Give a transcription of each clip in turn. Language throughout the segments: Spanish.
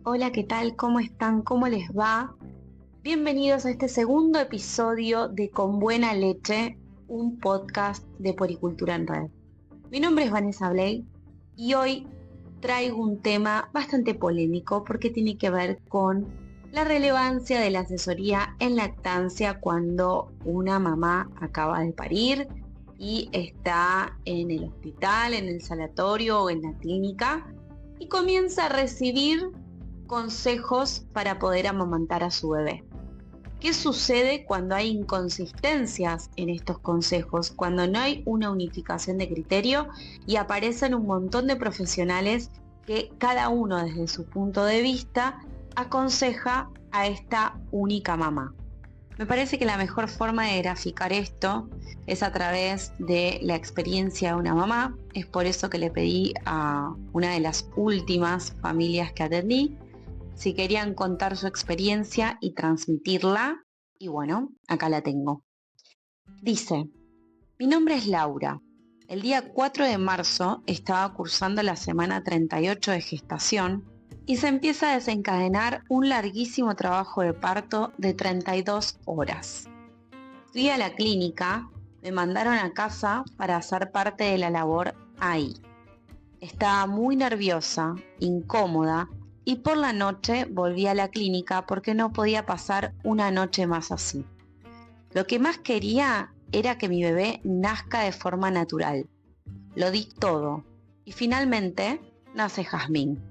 Hola, ¿qué tal? ¿Cómo están? ¿Cómo les va? Bienvenidos a este segundo episodio de Con Buena Leche, un podcast de Puericultura en Red. Mi nombre es Vanessa Bley y hoy traigo un tema bastante polémico porque tiene que ver con la relevancia de la asesoría en lactancia cuando una mamá acaba de parir y está en el hospital, en el sanatorio o en la clínica y comienza a recibir consejos para poder amamantar a su bebé. ¿Qué sucede cuando hay inconsistencias en estos consejos? Cuando no hay una unificación de criterio y aparecen un montón de profesionales que cada uno desde su punto de vista aconseja a esta única mamá. Me parece que la mejor forma de graficar esto es a través de la experiencia de una mamá. Es por eso que le pedí a una de las últimas familias que atendí si querían contar su experiencia y transmitirla, y bueno, acá la tengo. Dice, mi nombre es Laura. El día 4 de marzo estaba cursando la semana 38 de gestación y se empieza a desencadenar un larguísimo trabajo de parto de 32 horas. Fui a la clínica, me mandaron a casa para hacer parte de la labor ahí. Estaba muy nerviosa, incómoda, y por la noche volví a la clínica porque no podía pasar una noche más así. Lo que más quería era que mi bebé nazca de forma natural. Lo di todo y finalmente nace Jazmín,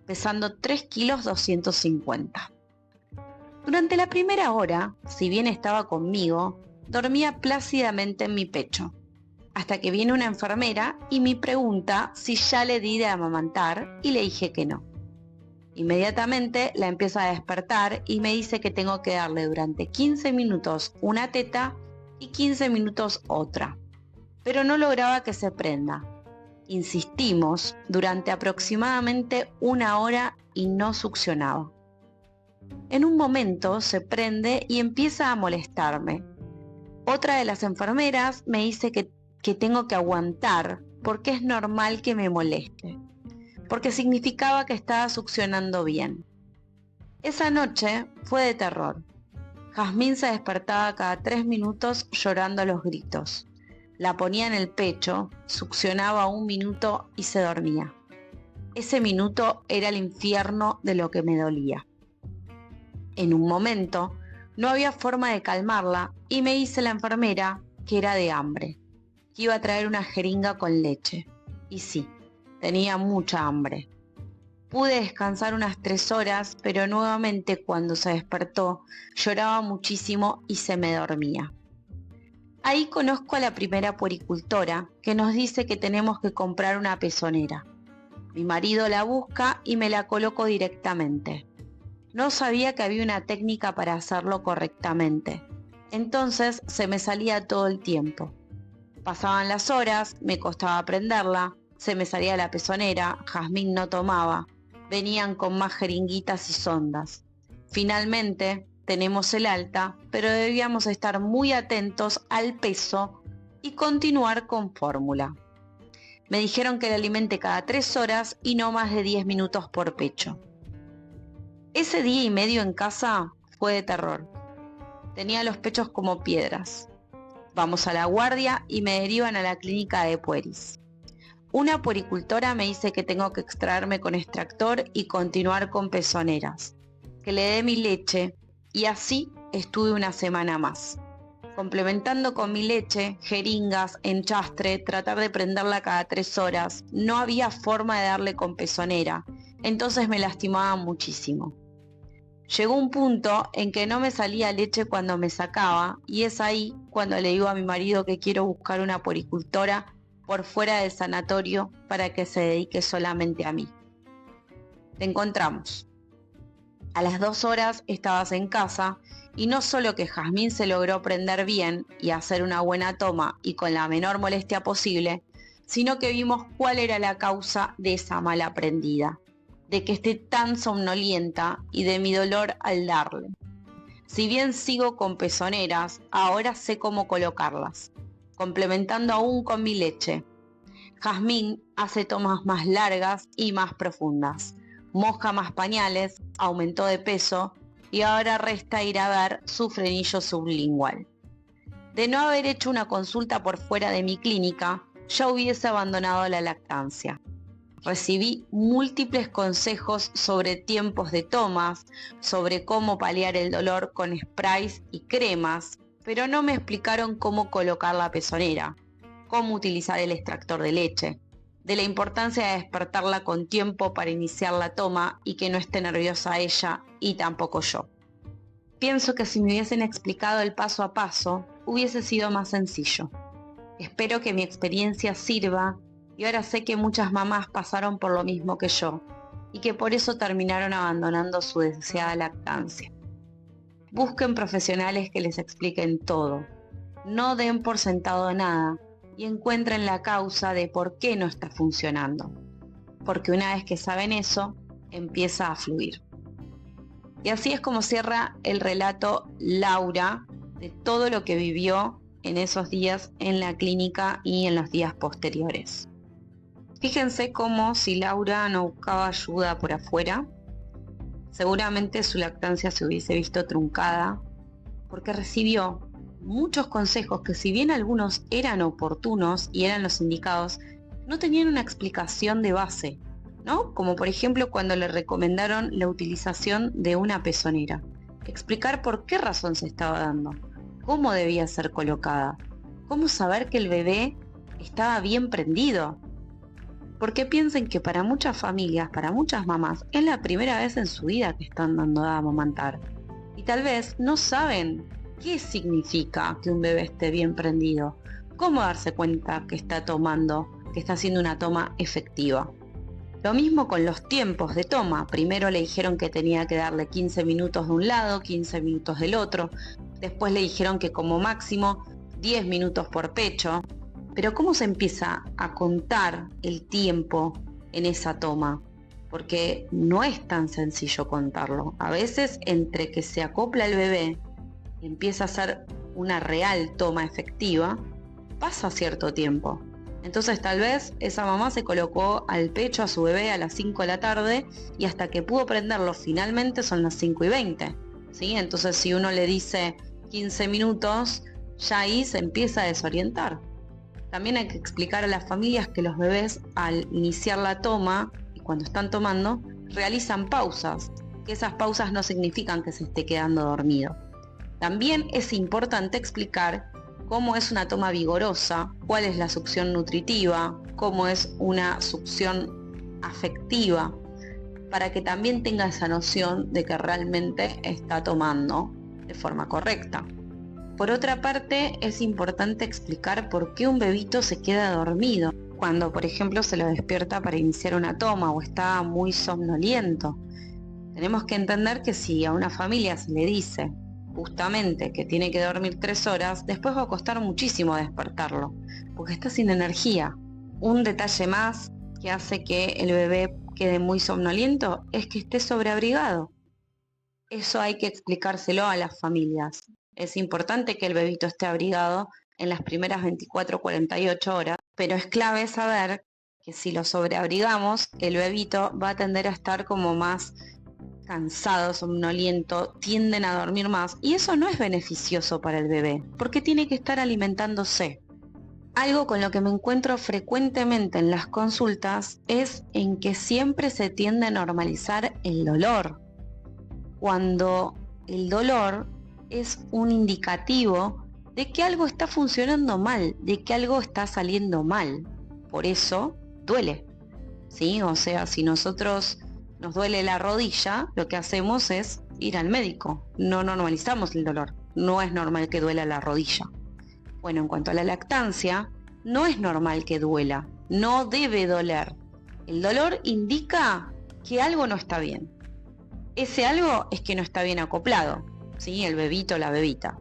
pesando 3 kilos 250. Durante la primera hora, si bien estaba conmigo, dormía plácidamente en mi pecho, hasta que viene una enfermera y me pregunta si ya le di de amamantar y le dije que no. Inmediatamente la empieza a despertar y me dice que tengo que darle durante 15 minutos una teta y 15 minutos otra. Pero no lograba que se prenda. Insistimos durante aproximadamente una hora y no succionaba. En un momento se prende y empieza a molestarme. Otra de las enfermeras me dice que tengo que aguantar porque es normal que me moleste, porque significaba que estaba succionando bien. Esa noche fue de terror. Jazmín se despertaba cada 3 minutos llorando a los gritos. La ponía en el pecho, succionaba 1 minuto y se dormía. Ese minuto era el infierno de lo que me dolía. En un momento, no había forma de calmarla y me dice la enfermera que era de hambre, que iba a traer una jeringa con leche. Y sí, tenía mucha hambre. Pude descansar unas 3 horas, pero nuevamente cuando se despertó lloraba muchísimo y se me dormía. Ahí conozco a la primera puericultora que nos dice que tenemos que comprar una pezonera. Mi marido la busca y me la coloco directamente. No sabía que había una técnica para hacerlo correctamente. Entonces se me salía todo el tiempo. Pasaban las horas, me costaba prenderla, se me salía la pezonera, Jazmín no tomaba. Venían con más jeringuitas y sondas. Finalmente tenemos el alta, pero debíamos estar muy atentos al peso y continuar con fórmula. Me dijeron que la alimente cada 3 horas y no más de 10 minutos por pecho. Ese día y medio en casa fue de terror. Tenía los pechos como piedras. Vamos a la guardia y me derivan a la clínica de Pueris. Una puericultora me dice que tengo que extraerme con extractor y continuar con pezoneras, que le dé mi leche, y así estuve una semana más, complementando con mi leche, jeringas, enchastre, tratar de prenderla cada 3 horas. No había forma de darle con pezonera, entonces me lastimaba muchísimo. Llegó un punto en que no me salía leche cuando me sacaba, y es ahí cuando le digo a mi marido que quiero buscar una puericultora por fuera del sanatorio para que se dedique solamente a mí. Te encontramos. A las 2 horas estabas en casa y no solo que Jazmín se logró prender bien y hacer una buena toma y con la menor molestia posible, sino que vimos cuál era la causa de esa mala prendida, de que esté tan somnolienta y de mi dolor al darle. Si bien sigo con pezoneras, ahora sé cómo colocarlas, complementando aún con mi leche. Jazmín hace tomas más largas y más profundas, moja más pañales aumentó de peso y ahora resta ir a ver su frenillo sublingual. De no haber hecho una consulta por fuera de mi clínica, ya hubiese abandonado la lactancia. Recibí múltiples consejos sobre tiempos de tomas, sobre cómo paliar el dolor con sprays y cremas, pero no me explicaron cómo colocar la pezonera, cómo utilizar el extractor de leche, de la importancia de despertarla con tiempo para iniciar la toma y que no esté nerviosa ella y tampoco yo. Pienso que si me hubiesen explicado el paso a paso, hubiese sido más sencillo. Espero que mi experiencia sirva y ahora sé que muchas mamás pasaron por lo mismo que yo y que por eso terminaron abandonando su deseada lactancia. Busquen profesionales que les expliquen todo. No den por sentado nada y encuentren la causa de por qué no está funcionando. Porque una vez que saben eso, empieza a fluir. Y así es como cierra el relato Laura de todo lo que vivió en esos días en la clínica y en los días posteriores. Fíjense cómo si Laura no buscaba ayuda por afuera, seguramente su lactancia se hubiese visto truncada, porque recibió muchos consejos que, si bien algunos eran oportunos y eran los indicados, no tenían una explicación de base, ¿no? Como por ejemplo cuando le recomendaron la utilización de una pezonera. Explicar por qué razón se estaba dando, cómo debía ser colocada, cómo saber que el bebé estaba bien prendido. Porque piensen que para muchas familias, para muchas mamás, es la primera vez en su vida que están dando a amamantar. Y tal vez no saben qué significa que un bebé esté bien prendido, cómo darse cuenta que está tomando, que está haciendo una toma efectiva. Lo mismo con los tiempos de toma. Primero le dijeron que tenía que darle 15 minutos de un lado, 15 minutos del otro. Después le dijeron que como máximo 10 minutos por pecho. Pero ¿cómo se empieza a contar el tiempo en esa toma? Porque no es tan sencillo contarlo. A veces entre que se acopla el bebé y empieza a hacer una real toma efectiva, pasa cierto tiempo. Entonces tal vez esa mamá se colocó al pecho a su bebé a las 5 de la tarde y hasta que pudo prenderlo finalmente son las 5:20. ¿Sí? Entonces si uno le dice 15 minutos, ya ahí se empieza a desorientar. También hay que explicar a las familias que los bebés al iniciar la toma y cuando están tomando realizan pausas, que esas pausas no significan que se esté quedando dormido. También es importante explicar cómo es una toma vigorosa, cuál es la succión nutritiva, cómo es una succión afectiva, para que también tenga esa noción de que realmente está tomando de forma correcta. Por otra parte, es importante explicar por qué un bebito se queda dormido cuando, por ejemplo, se lo despierta para iniciar una toma o está muy somnoliento. Tenemos que entender que si a una familia se le dice justamente que tiene que dormir 3 horas, después va a costar muchísimo despertarlo, porque está sin energía. Un detalle más que hace que el bebé quede muy somnoliento es que esté sobreabrigado. Eso hay que explicárselo a las familias. Es importante que el bebito esté abrigado en las primeras 24 o 48 horas, pero es clave saber que si lo sobreabrigamos, el bebito va a tender a estar como más cansado, somnoliento, tienden a dormir más y eso no es beneficioso para el bebé, porque tiene que estar alimentándose. Algo con lo que me encuentro frecuentemente en las consultas es en que siempre se tiende a normalizar el dolor, cuando el dolor es un indicativo de que algo está funcionando mal, de que algo está saliendo mal. Por eso duele, ¿sí? O sea, si nosotros nos duele la rodilla, lo que hacemos es ir al médico. No normalizamos el dolor. No es normal que duela la rodilla. Bueno, en cuanto a la lactancia, no es normal que duela. No debe doler. El dolor indica que algo no está bien. Ese algo es que no está bien acoplado, ¿sí? El bebito o la bebita.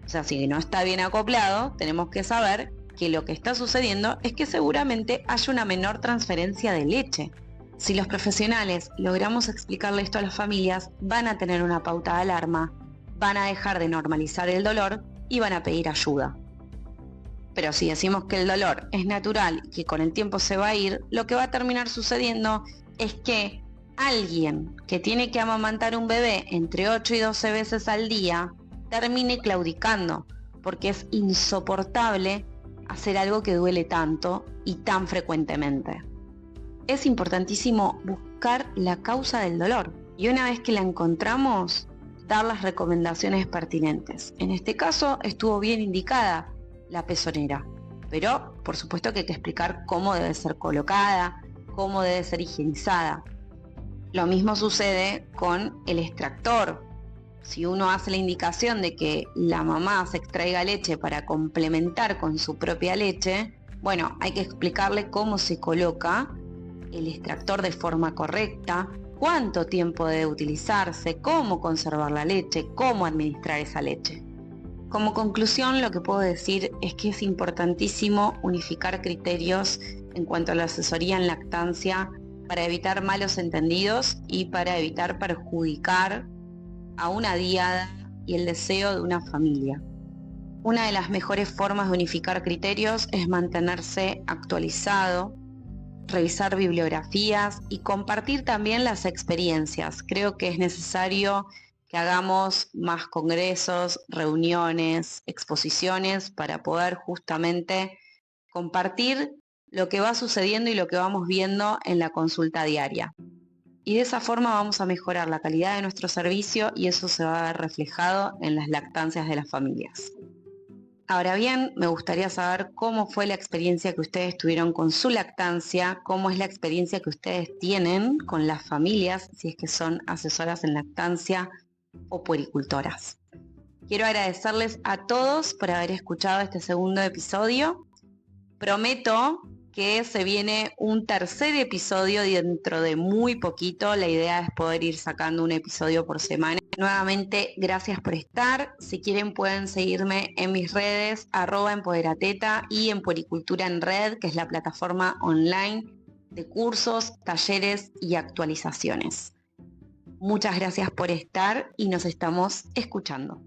O sea, si no está bien acoplado, tenemos que saber que lo que está sucediendo es que seguramente haya una menor transferencia de leche. Si los profesionales logramos explicarle esto a las familias, van a tener una pauta de alarma, van a dejar de normalizar el dolor y van a pedir ayuda. Pero si decimos que el dolor es natural y que con el tiempo se va a ir, lo que va a terminar sucediendo es que alguien que tiene que amamantar un bebé entre 8 y 12 veces al día termine claudicando, porque es insoportable hacer algo que duele tanto y tan frecuentemente. Es importantísimo buscar la causa del dolor y una vez que la encontramos, dar las recomendaciones pertinentes. En este caso estuvo bien indicada la pezonera, pero por supuesto que hay que explicar cómo debe ser colocada, cómo debe ser higienizada. Lo mismo sucede con el extractor. Si uno hace la indicación de que la mamá se extraiga leche para complementar con su propia leche, bueno, hay que explicarle cómo se coloca el extractor de forma correcta, cuánto tiempo debe utilizarse, cómo conservar la leche, cómo administrar esa leche. Como conclusión, lo que puedo decir es que es importantísimo unificar criterios en cuanto a la asesoría en lactancia para evitar malos entendidos y para evitar perjudicar a una diada y el deseo de una familia. Una de las mejores formas de unificar criterios es mantenerse actualizado, revisar bibliografías y compartir también las experiencias. Creo que es necesario que hagamos más congresos, reuniones, exposiciones para poder justamente compartir lo que va sucediendo y lo que vamos viendo en la consulta diaria. Y de esa forma vamos a mejorar la calidad de nuestro servicio y eso se va a ver reflejado en las lactancias de las familias. Ahora bien, me gustaría saber cómo fue la experiencia que ustedes tuvieron con su lactancia, cómo es la experiencia que ustedes tienen con las familias, si es que son asesoras en lactancia o puericultoras. Quiero agradecerles a todos por haber escuchado este segundo episodio. Prometo que se viene un tercer episodio dentro de muy poquito. La idea es poder ir sacando un episodio por semana. Nuevamente, gracias por estar. Si quieren pueden seguirme en mis redes, @empoderateta y en Puericultura en Red, que es la plataforma online de cursos, talleres y actualizaciones. Muchas gracias por estar y nos estamos escuchando.